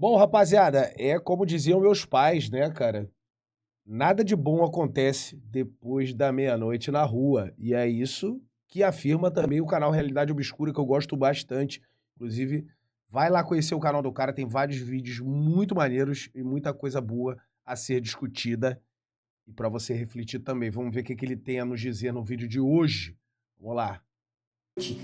Bom, rapaziada, é como diziam meus pais, né, cara? Nada de bom acontece depois da meia-noite na rua. E é isso que afirma também o canal Realidade Obscura, que eu gosto bastante. Inclusive, vai lá conhecer o canal do cara, tem vários vídeos muito maneiros e muita coisa boa a ser discutida. E para você refletir também. Vamos ver o que ele tem a nos dizer no vídeo de hoje. Vamos lá.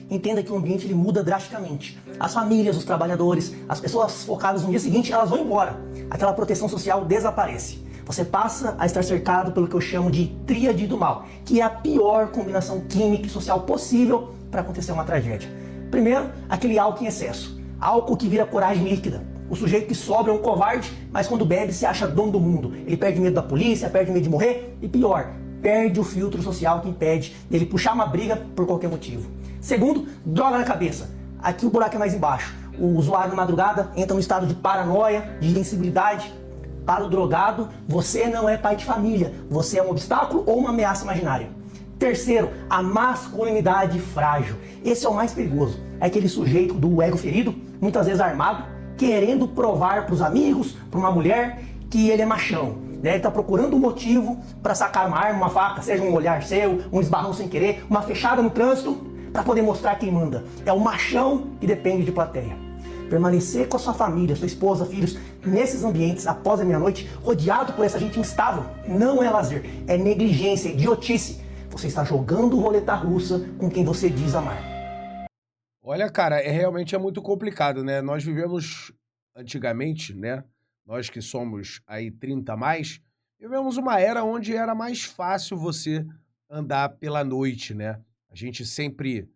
Entenda que o ambiente ele muda drasticamente. As famílias, os trabalhadores, as pessoas focadas no dia seguinte, elas vão embora. Aquela proteção social desaparece. Você passa a estar cercado pelo que eu chamo de tríade do mal, que é a pior combinação química e social possível para acontecer uma tragédia. Primeiro, aquele álcool em excesso. Álcool que vira coragem líquida. O sujeito que sobra é um covarde, mas quando bebe se acha dono do mundo. Ele perde medo da polícia, perde medo de morrer e pior, perde o filtro social que impede dele puxar uma briga por qualquer motivo. Segundo, droga na cabeça. Aqui o buraco é mais embaixo. O usuário na madrugada entra num estado de paranoia, de insensibilidade. Para o drogado, você não é pai de família. Você é um obstáculo ou uma ameaça imaginária. Terceiro, a masculinidade frágil. Esse é o mais perigoso. É aquele sujeito do ego ferido, muitas vezes armado, querendo provar para os amigos, para uma mulher, que ele é machão. Ele está procurando um motivo para sacar uma arma, uma faca, seja um olhar seu, um esbarrão sem querer, uma fechada no trânsito, para poder mostrar quem manda. É o machão que depende de plateia. Permanecer com a sua família, sua esposa, filhos, nesses ambientes após a meia-noite, rodeado por essa gente instável, não é lazer, é negligência, idiotice. Você está jogando roleta russa com quem você diz amar. Olha, cara, realmente é muito complicado, né? Nós vivemos antigamente, né? Nós que somos aí 30 a mais, vivemos uma era onde era mais fácil você andar pela noite, né? A gente sempre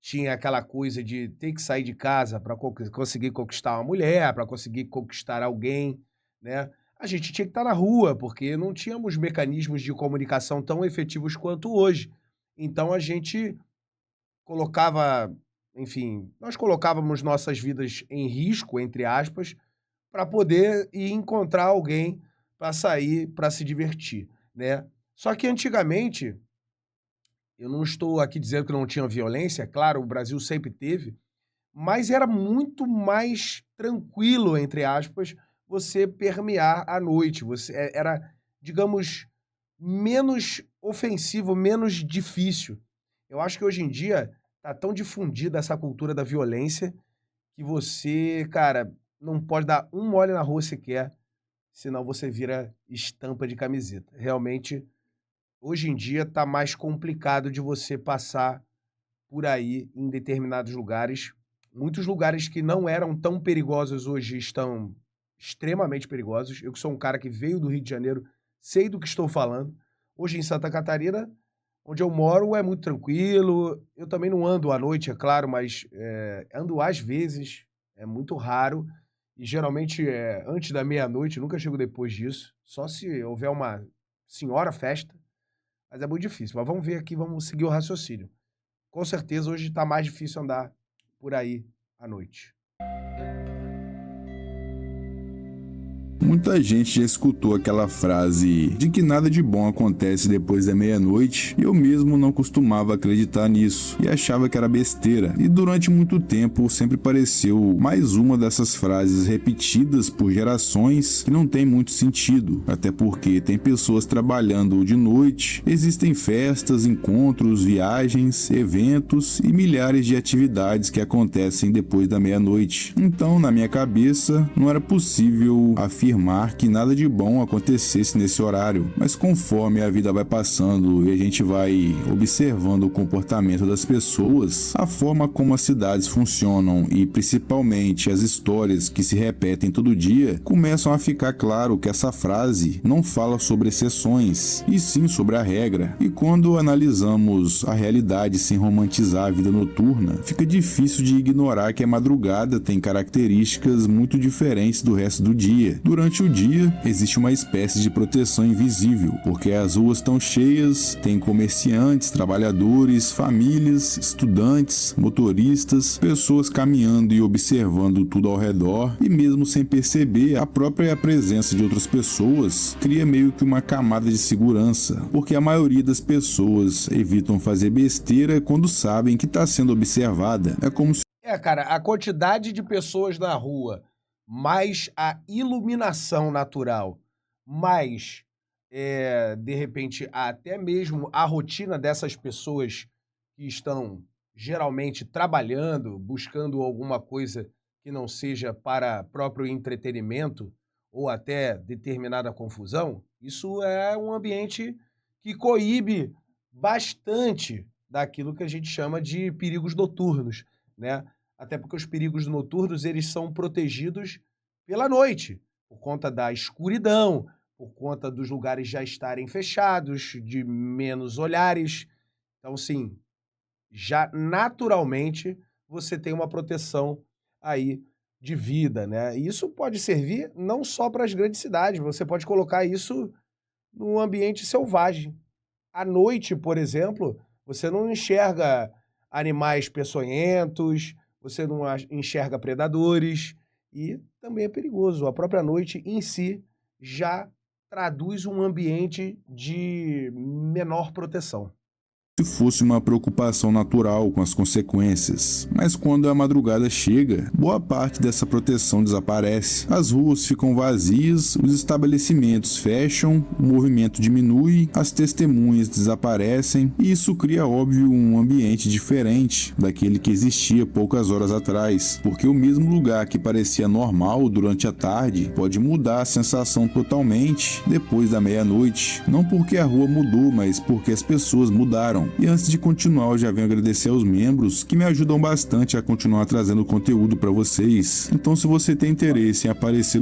tinha aquela coisa de ter que sair de casa para conseguir conquistar uma mulher, para conseguir conquistar alguém, né? A gente tinha que estar na rua, porque não tínhamos mecanismos de comunicação tão efetivos quanto hoje. Então a gente colocava, enfim, nós colocávamos nossas vidas em risco, entre aspas, para poder ir encontrar alguém para sair, para se divertir, né? Só que antigamente, eu não estou aqui dizendo que não tinha violência, claro, o Brasil sempre teve, mas era muito mais tranquilo, entre aspas, você permear a noite. Era, digamos, menos ofensivo, menos difícil. Eu acho que hoje em dia tá tão difundida essa cultura da violência que você, cara, não pode dar um mole na rua sequer, senão você vira estampa de camiseta. Realmente, hoje em dia tá mais complicado de você passar por aí em determinados lugares. Muitos lugares que não eram tão perigosos hoje estão extremamente perigosos. Eu que sou um cara que veio do Rio de Janeiro, sei do que estou falando. Hoje em Santa Catarina, onde eu moro, é muito tranquilo. Eu também não ando à noite, é claro, mas ando às vezes, é muito raro. E geralmente é antes da meia-noite, nunca chego depois disso. Só se houver uma senhora festa, mas é muito difícil. Mas vamos ver aqui, vamos seguir o raciocínio. Com certeza hoje tá mais difícil andar por aí à noite. Muita gente já escutou aquela frase de que nada de bom acontece depois da meia-noite, e eu mesmo não costumava acreditar nisso e achava que era besteira, e durante muito tempo sempre pareceu mais uma dessas frases repetidas por gerações que não tem muito sentido, até porque tem pessoas trabalhando de noite, existem festas, encontros, viagens, eventos e milhares de atividades que acontecem depois da meia-noite. Então, na minha cabeça, não era possível afirmar que nada de bom acontecesse nesse horário, mas conforme a vida vai passando e a gente vai observando o comportamento das pessoas, a forma como as cidades funcionam e principalmente as histórias que se repetem todo dia, começam a ficar claro que essa frase não fala sobre exceções, e sim sobre a regra. E quando analisamos a realidade sem romantizar a vida noturna, fica difícil de ignorar que a madrugada tem características muito diferentes do resto do dia. Durante o dia, existe uma espécie de proteção invisível, porque as ruas estão cheias, tem comerciantes, trabalhadores, famílias, estudantes, motoristas, pessoas caminhando e observando tudo ao redor, e mesmo sem perceber, a própria presença de outras pessoas cria meio que uma camada de segurança, porque a maioria das pessoas evitam fazer besteira quando sabem que está sendo observada. É como se Cara, a quantidade de pessoas na rua mais a iluminação natural, mais, de repente, até mesmo a rotina dessas pessoas que estão geralmente trabalhando, buscando alguma coisa que não seja para próprio entretenimento ou até determinada confusão, isso é um ambiente que coíbe bastante daquilo que a gente chama de perigos noturnos, né? Até porque os perigos noturnos, eles são protegidos pela noite, por conta da escuridão, por conta dos lugares já estarem fechados, de menos olhares. Então, sim, já naturalmente você tem uma proteção aí de vida, né? E isso pode servir não só para as grandes cidades, você pode colocar isso num ambiente selvagem. À noite, por exemplo, você não enxerga animais peçonhentos, você não enxerga predadores e também é perigoso. A própria noite em si já traduz um ambiente de menor proteção. Se fosse uma preocupação natural com as consequências. Mas quando a madrugada chega, boa parte dessa proteção desaparece. As ruas ficam vazias, os estabelecimentos fecham, o movimento diminui, as testemunhas desaparecem e isso cria, óbvio, um ambiente diferente daquele que existia poucas horas atrás, porque o mesmo lugar que parecia normal durante a tarde pode mudar a sensação totalmente depois da meia-noite. Não porque a rua mudou, mas porque as pessoas mudaram. E antes de continuar, eu já venho agradecer aos membros que me ajudam bastante a continuar trazendo conteúdo para vocês. Então, se você tem interesse em aparecer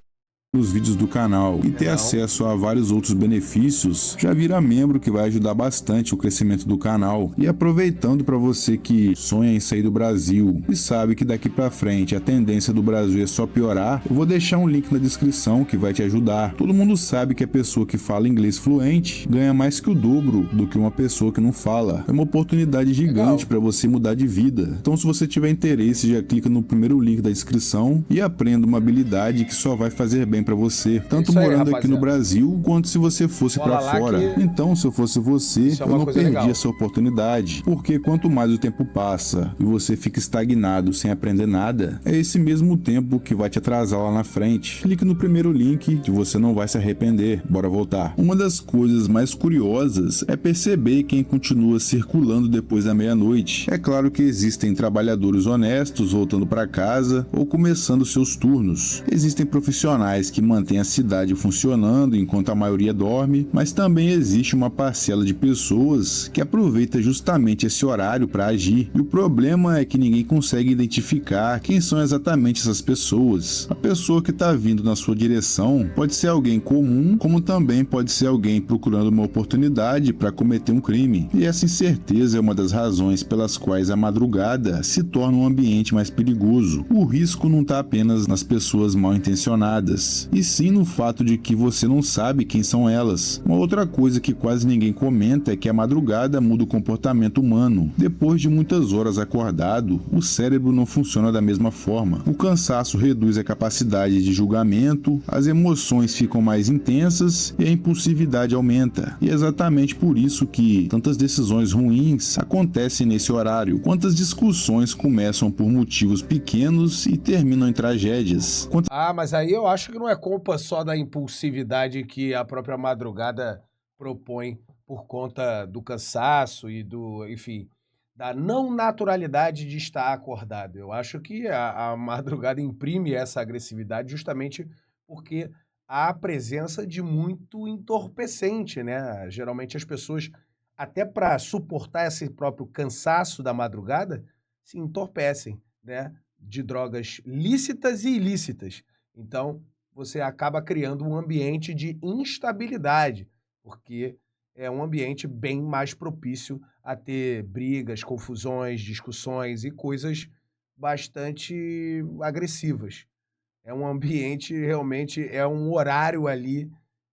nos vídeos do canal e ter acesso a vários outros benefícios, já vira membro, que vai ajudar bastante o crescimento do canal. E aproveitando, para você que sonha em sair do Brasil e sabe que daqui para frente a tendência do Brasil é só piorar, eu vou deixar um link na descrição que vai te ajudar. Todo mundo sabe que a pessoa que fala inglês fluente ganha mais que o dobro do que uma pessoa que não fala. É uma oportunidade gigante para você mudar de vida. Então, se você tiver interesse, já clica no primeiro link da descrição e aprenda uma habilidade que só vai fazer bem para você, tanto morando aqui no Brasil, quanto se você fosse para fora. Então, se eu fosse você, eu não perdi essa oportunidade, porque quanto mais o tempo passa e você fica estagnado sem aprender nada, é esse mesmo tempo que vai te atrasar lá na frente. Clique no primeiro link que você não vai se arrepender. Bora voltar. Uma das coisas mais curiosas é perceber quem continua circulando depois da meia-noite. É claro que existem trabalhadores honestos voltando para casa ou começando seus turnos. Existem profissionais que mantém a cidade funcionando enquanto a maioria dorme, mas também existe uma parcela de pessoas que aproveita justamente esse horário para agir. E o problema é que ninguém consegue identificar quem são exatamente essas pessoas. A pessoa que está vindo na sua direção pode ser alguém comum, como também pode ser alguém procurando uma oportunidade para cometer um crime. E essa incerteza é uma das razões pelas quais a madrugada se torna um ambiente mais perigoso. O risco não está apenas nas pessoas mal intencionadas, e sim no fato de que você não sabe quem são elas. Uma outra coisa que quase ninguém comenta é que a madrugada muda o comportamento humano. Depois de muitas horas acordado, o cérebro não funciona da mesma forma. O cansaço reduz a capacidade de julgamento, as emoções ficam mais intensas e a impulsividade aumenta. E é exatamente por isso que tantas decisões ruins acontecem nesse horário. Quantas discussões começam por motivos pequenos e terminam em tragédias. Mas aí eu acho que não é culpa só da impulsividade que a própria madrugada propõe por conta do cansaço e enfim, da não naturalidade de estar acordado. Eu acho que a madrugada imprime essa agressividade justamente porque há a presença de muito entorpecente, né? Geralmente as pessoas, até para suportar esse próprio cansaço da madrugada, se entorpecem, né? De drogas lícitas e ilícitas. Então, você acaba criando um ambiente de instabilidade, porque é um ambiente bem mais propício a ter brigas, confusões, discussões e coisas bastante agressivas. É um ambiente, realmente, é um horário ali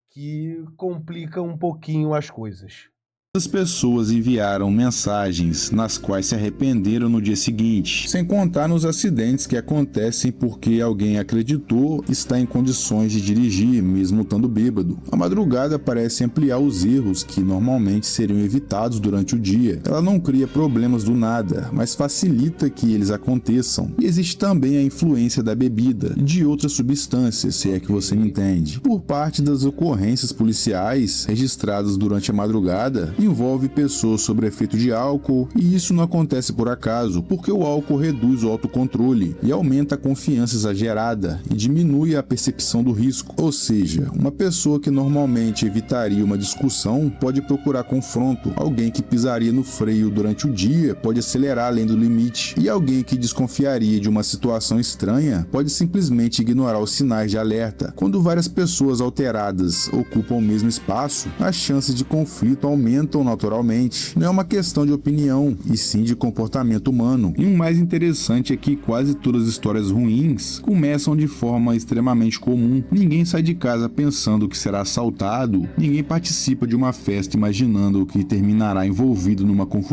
que complica um pouquinho as coisas. As pessoas enviaram mensagens nas quais se arrependeram no dia seguinte, sem contar nos acidentes que acontecem porque alguém acreditou estar em condições de dirigir, mesmo estando bêbado. A madrugada parece ampliar os erros que normalmente seriam evitados durante o dia. Ela não cria problemas do nada, mas facilita que eles aconteçam. E existe também a influência da bebida e de outras substâncias, se é que você me entende. Por parte das ocorrências policiais registradas durante a madrugada, envolve pessoas sob efeito de álcool, e isso não acontece por acaso, porque o álcool reduz o autocontrole e aumenta a confiança exagerada e diminui a percepção do risco. Ou seja, uma pessoa que normalmente evitaria uma discussão pode procurar confronto, alguém que pisaria no freio durante o dia pode acelerar além do limite, e alguém que desconfiaria de uma situação estranha pode simplesmente ignorar os sinais de alerta. Quando várias pessoas alteradas ocupam o mesmo espaço, as chances de conflito aumentam naturalmente. Não é uma questão de opinião, e sim de comportamento humano. E o mais interessante é que quase todas as histórias ruins começam de forma extremamente comum. Ninguém sai de casa pensando que será assaltado, ninguém participa de uma festa imaginando que terminará envolvido numa confusão.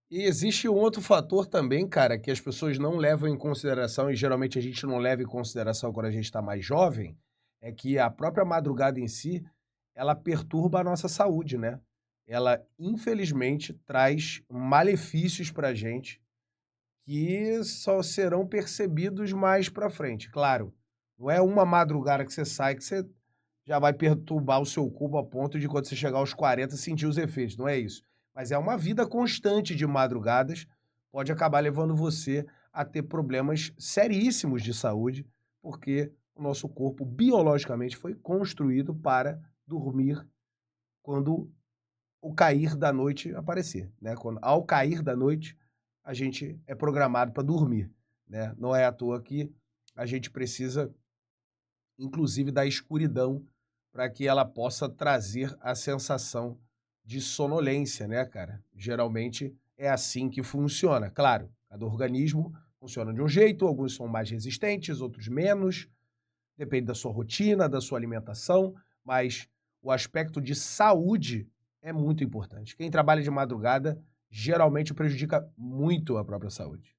E existe um outro fator também, cara, que as pessoas não levam em consideração, e geralmente a gente não leva em consideração quando a gente está mais jovem, é que a própria madrugada em si, ela perturba a nossa saúde, né? Ela, infelizmente, traz malefícios pra gente que só serão percebidos mais pra frente. Claro, não é uma madrugada que você sai que você já vai perturbar o seu corpo a ponto de quando você chegar aos 40 sentir os efeitos, não é isso. Mas é uma vida constante de madrugadas, pode acabar levando você a ter problemas seríssimos de saúde, porque o nosso corpo biologicamente foi construído para dormir quando o cair da noite aparecer, né? Ao cair da noite, a gente é programado para dormir, né? Não é à toa que a gente precisa, inclusive, da escuridão para que ela possa trazer a sensação de sonolência, né, cara? Geralmente é assim que funciona. Claro, cada organismo funciona de um jeito, alguns são mais resistentes, outros menos, depende da sua rotina, da sua alimentação, mas o aspecto de saúde é muito importante. Quem trabalha de madrugada geralmente prejudica muito a própria saúde.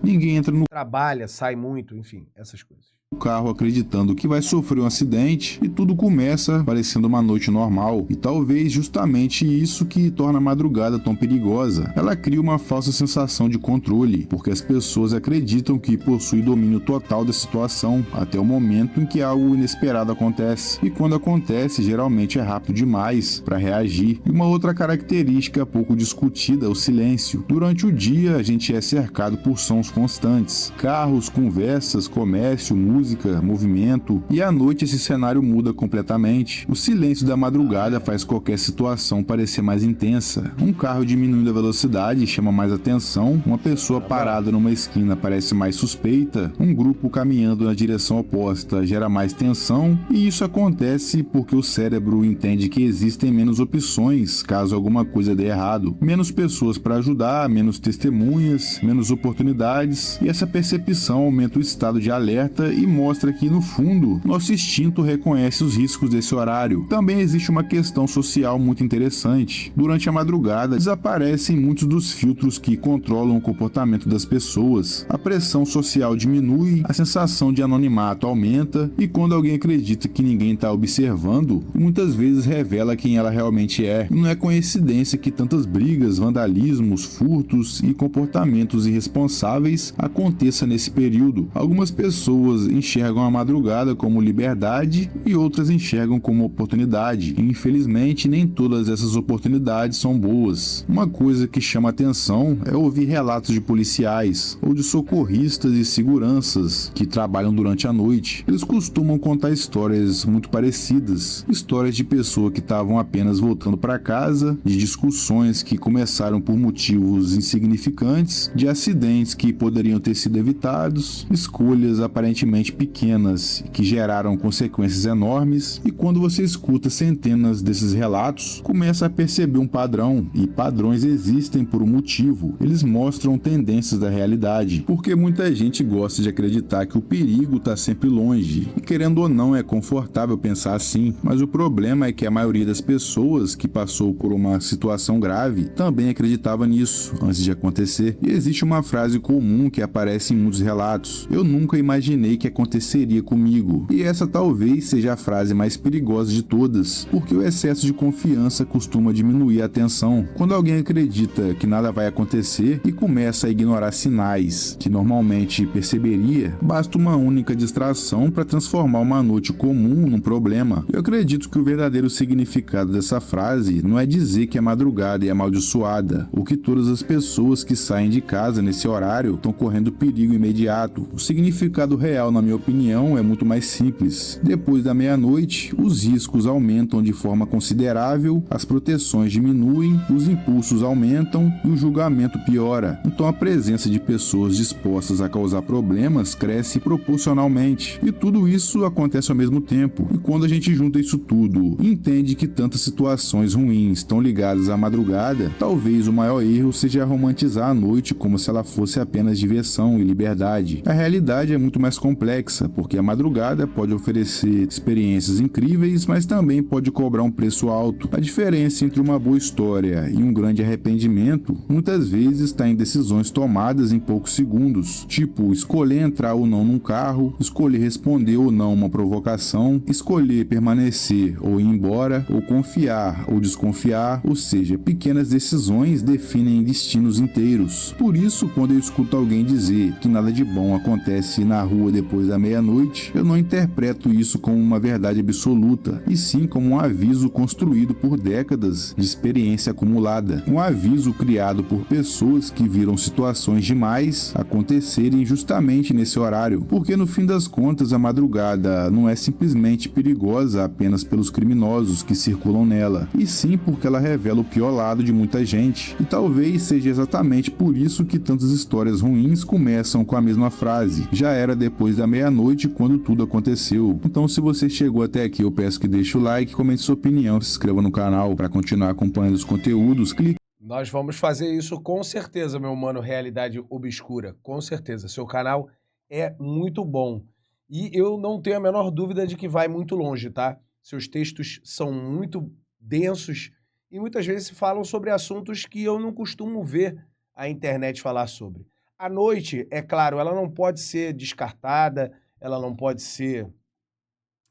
Ninguém entra no Trabalha, sai muito, enfim, essas coisas. carro acreditando que vai sofrer um acidente e tudo começa parecendo uma noite normal. E talvez justamente isso que torna a madrugada tão perigosa. Ela cria uma falsa sensação de controle, porque as pessoas acreditam que possuem domínio total da situação até o momento em que algo inesperado acontece. E quando acontece, geralmente é rápido demais para reagir. E uma outra característica pouco discutida é o silêncio. Durante o dia, a gente é cercado por sons constantes. Carros, conversas, comércio, música, movimento, e à noite esse cenário muda completamente. O silêncio da madrugada faz qualquer situação parecer mais intensa. Um carro diminuindo a velocidade chama mais atenção, uma pessoa parada numa esquina parece mais suspeita, um grupo caminhando na direção oposta gera mais tensão, e isso acontece porque o cérebro entende que existem menos opções caso alguma coisa dê errado, menos pessoas para ajudar, menos testemunhas, menos oportunidades, e essa percepção aumenta o estado de alerta e mostra que, no fundo, nosso instinto reconhece os riscos desse horário. Também existe uma questão social muito interessante. Durante a madrugada, desaparecem muitos dos filtros que controlam o comportamento das pessoas. A pressão social diminui, a sensação de anonimato aumenta, e quando alguém acredita que ninguém está observando, muitas vezes revela quem ela realmente é. E não é coincidência que tantas brigas, vandalismos, furtos e comportamentos irresponsáveis aconteçam nesse período. Algumas pessoas enxergam a madrugada como liberdade e outras enxergam como oportunidade. E, infelizmente, nem todas essas oportunidades são boas. Uma coisa que chama atenção é ouvir relatos de policiais ou de socorristas e seguranças que trabalham durante a noite. Eles costumam contar histórias muito parecidas, histórias de pessoas que estavam apenas voltando para casa, de discussões que começaram por motivos insignificantes, de acidentes que poderiam ter sido evitados, escolhas aparentemente aparentemente pequenas que geraram consequências enormes, e quando você escuta centenas desses relatos, começa a perceber um padrão, e padrões existem por um motivo. Eles mostram tendências da realidade, porque muita gente gosta de acreditar que o perigo está sempre longe, e querendo ou não é confortável pensar assim, mas o problema é que a maioria das pessoas que passou por uma situação grave também acreditava nisso antes de acontecer. E existe uma frase comum que aparece em muitos relatos: eu nunca imaginei que aconteceria comigo. E essa talvez seja a frase mais perigosa de todas, porque o excesso de confiança costuma diminuir a atenção. Quando alguém acredita que nada vai acontecer e começa a ignorar sinais que normalmente perceberia, basta uma única distração para transformar uma noite comum num problema. Eu acredito que o verdadeiro significado dessa frase não é dizer que a madrugada é amaldiçoada, ou que todas as pessoas que saem de casa nesse horário estão correndo perigo imediato. O significado real, na minha opinião, é muito mais simples. Depois da meia-noite, os riscos aumentam de forma considerável, as proteções diminuem, os impulsos aumentam e o julgamento piora. Então a presença de pessoas dispostas a causar problemas cresce proporcionalmente. E tudo isso acontece ao mesmo tempo. E quando a gente junta isso tudo e entende que tantas situações ruins estão ligadas à madrugada, talvez o maior erro seja romantizar a noite como se ela fosse apenas diversão e liberdade. A realidade é muito mais complexa, porque a madrugada pode oferecer experiências incríveis, mas também pode cobrar um preço alto. A diferença entre uma boa história e um grande arrependimento muitas vezes está em decisões tomadas em poucos segundos, tipo escolher entrar ou não num carro, escolher responder ou não uma provocação, escolher permanecer ou ir embora, ou confiar ou desconfiar, ou seja, pequenas decisões definem destinos inteiros. Por isso, quando eu escuto alguém dizer que nada de bom acontece na rua depois da meia-noite, eu não interpreto isso como uma verdade absoluta, e sim como um aviso construído por décadas de experiência acumulada. Um aviso criado por pessoas que viram situações demais acontecerem justamente nesse horário, porque no fim das contas a madrugada não é simplesmente perigosa apenas pelos criminosos que circulam nela, e sim porque ela revela o pior lado de muita gente. E talvez seja exatamente por isso que tantas histórias ruins começam com a mesma frase: já era depois da meia-noite quando tudo aconteceu. Então, se você chegou até aqui, eu peço que deixe o like, comente sua opinião, se inscreva no canal para continuar acompanhando os conteúdos, clique. Nós vamos fazer isso com certeza, meu mano, Realidade Obscura, com certeza. Seu canal é muito bom e eu não tenho a menor dúvida de que vai muito longe, tá? Seus textos são muito densos e muitas vezes falam sobre assuntos que eu não costumo ver a internet falar sobre. A noite, é claro, ela não pode ser descartada, ela não pode ser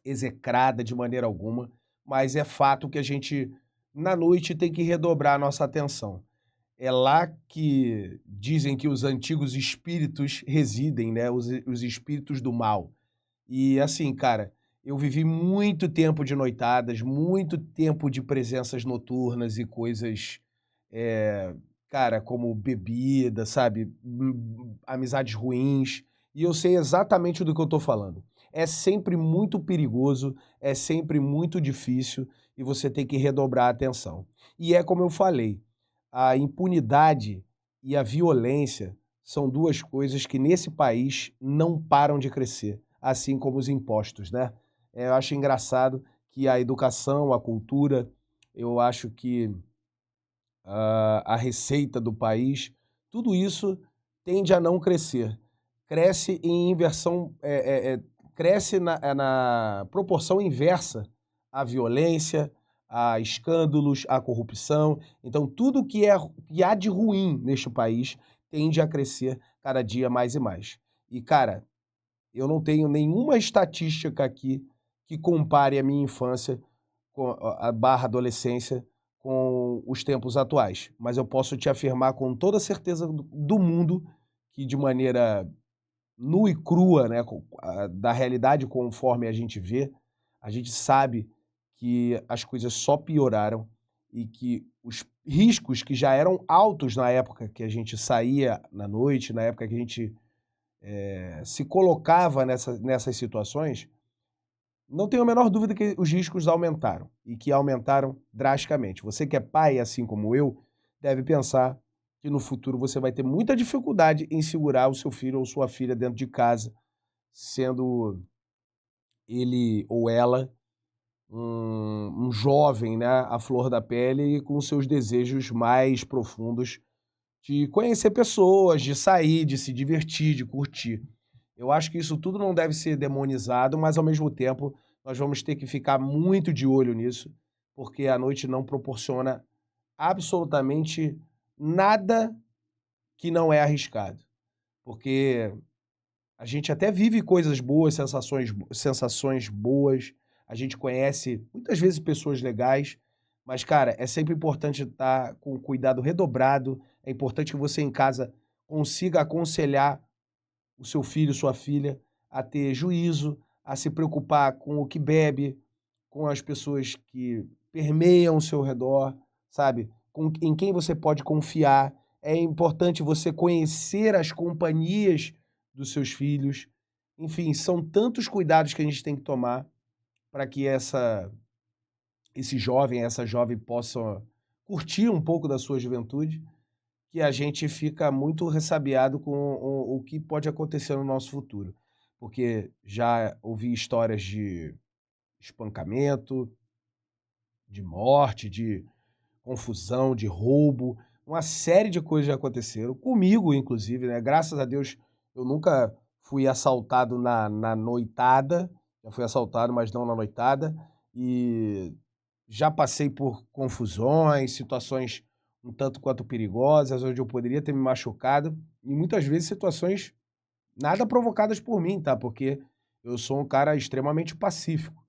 execrada de maneira alguma, mas é fato que a gente, na noite, tem que redobrar a nossa atenção. É lá que dizem que os antigos espíritos residem, né? Os espíritos do mal. E assim, cara, eu vivi muito tempo de noitadas, muito tempo de presenças noturnas e coisas, cara, como bebida, sabe? Amizades ruins. E eu sei exatamente do que eu tô falando. É sempre muito perigoso, é sempre muito difícil e você tem que redobrar a atenção. E é como eu falei, a impunidade e a violência são duas coisas que nesse país não param de crescer, assim como os impostos, né? Eu acho engraçado que a educação, a cultura, eu acho que a receita do país, tudo isso tende a não crescer. Cresce em inversão, cresce na proporção inversa à violência, a escândalos, à corrupção. Então, tudo que há de ruim neste país tende a crescer cada dia mais e mais. E, cara, eu não tenho nenhuma estatística aqui que compare a minha infância com a adolescência com os tempos atuais. Mas eu posso te afirmar com toda a certeza do mundo que, de maneira nua e crua, né, da realidade conforme a gente vê, a gente sabe que as coisas só pioraram e que os riscos que já eram altos na época que a gente saía na noite, na época que a gente se colocava nessas situações, não tenho a menor dúvida que os riscos aumentaram e que aumentaram drasticamente. Você que é pai, assim como eu, deve pensar que no futuro você vai ter muita dificuldade em segurar o seu filho ou sua filha dentro de casa sendo ele ou ela um jovem, né, à flor da pele e com seus desejos mais profundos de conhecer pessoas, de sair, de se divertir, de curtir. Eu acho que isso tudo não deve ser demonizado, mas ao mesmo tempo nós vamos ter que ficar muito de olho nisso, porque a noite não proporciona absolutamente nada que não é arriscado. Porque a gente até vive coisas boas, sensações boas, a gente conhece muitas vezes pessoas legais, mas, cara, é sempre importante estar com cuidado redobrado, é importante que você em casa consiga aconselhar o seu filho, sua filha, a ter juízo, a se preocupar com o que bebe, com as pessoas que permeiam o seu redor, sabe? Em quem você pode confiar. É importante você conhecer as companhias dos seus filhos. Enfim, são tantos cuidados que a gente tem que tomar para que esse jovem, essa jovem possa curtir um pouco da sua juventude, que a gente fica muito ressabiado com o que pode acontecer no nosso futuro. Porque já ouvi histórias de espancamento, de morte, de confusão, de roubo, uma série de coisas já aconteceram, comigo inclusive, né? Graças a Deus eu nunca fui assaltado na noitada, já fui assaltado, mas não na noitada, e já passei por confusões, situações um tanto quanto perigosas, onde eu poderia ter me machucado, e muitas vezes situações nada provocadas por mim, tá? Porque eu sou um cara extremamente pacífico.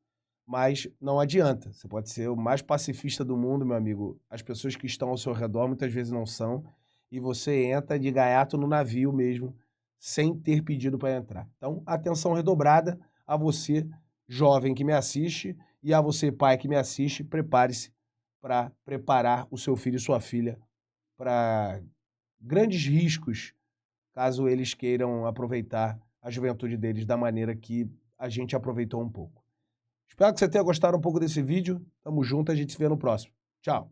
Mas não adianta. Você pode ser o mais pacifista do mundo, meu amigo. As pessoas que estão ao seu redor muitas vezes não são. E você entra de gaiato no navio mesmo, sem ter pedido para entrar. Então, atenção redobrada a você, jovem que me assiste, e a você, pai que me assiste. Prepare-se para preparar o seu filho e sua filha para grandes riscos, caso eles queiram aproveitar a juventude deles da maneira que a gente aproveitou um pouco. Espero que você tenha gostado um pouco desse vídeo. Tamo junto, a gente se vê no próximo. Tchau!